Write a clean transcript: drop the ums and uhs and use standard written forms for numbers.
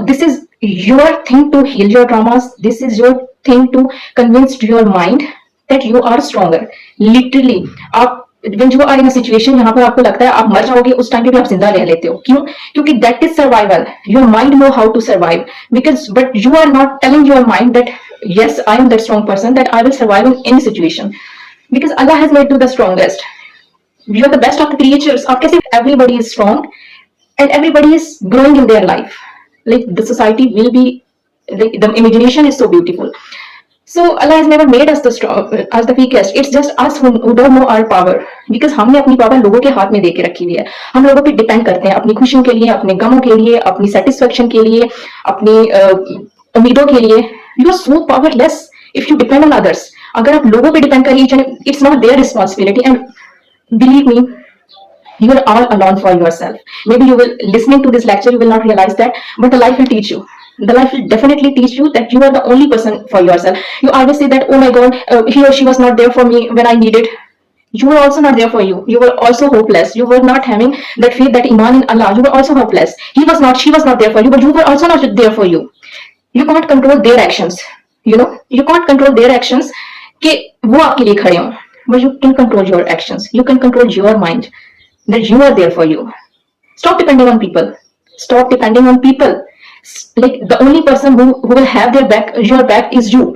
This is your thing to heal your traumas. This is your thing to convince your mind that you are stronger. Literally, आप when you are in a situation यहाँ पर आपको लगता है आप मर जाओगे, उस टाइम पे भी आप जिंदा रह लेते हो. क्यों? क्योंकि that is survival. Your mind know how to survive, because but you are not telling your mind that yes, I am that strong person, that I will survive in any situation, because Allah has made you the strongest. You are the best of the creatures. आप कैसे? Everybody is strong and everybody is growing in their life. Like the society will be, like the imagination is so beautiful. So Allah has never made us the strong, as the weakest. It's just us who don't know our power, because हमने अपनी power लोगों के हाथ में दे के रखी हुई है. हम लोगों पे डिपेंड करते हैं अपनी खुशियों के लिए, अपने गमों के लिए, अपनी सेटिस्फेक्शन के लिए, अपनी उम्मीदों के लिए. You are so powerless if you depend on others. अगर आप लोगों पे डिपेंड करिए, it's not their responsibility. And believe me, you are all alone for yourself. Maybe you will, listening to this lecture, you will not realize that, but the life will teach you. The life will definitely teach you that you are the only person for yourself. You always say that, oh my god, he or she was not there for me when I needed. You were also not there for you. You were also hopeless. You were not having that faith, that iman in Allah. You were also hopeless. He was not, she was not there for you, but you were also not there for you. You can't control their actions. You can't control their actions कि वो आपके लिए खड़े हों, but you can control your actions. You can control your mind, that you are there for you. Stop depending on people. Stop depending on people. Like the only person who will have their back, your back, is you.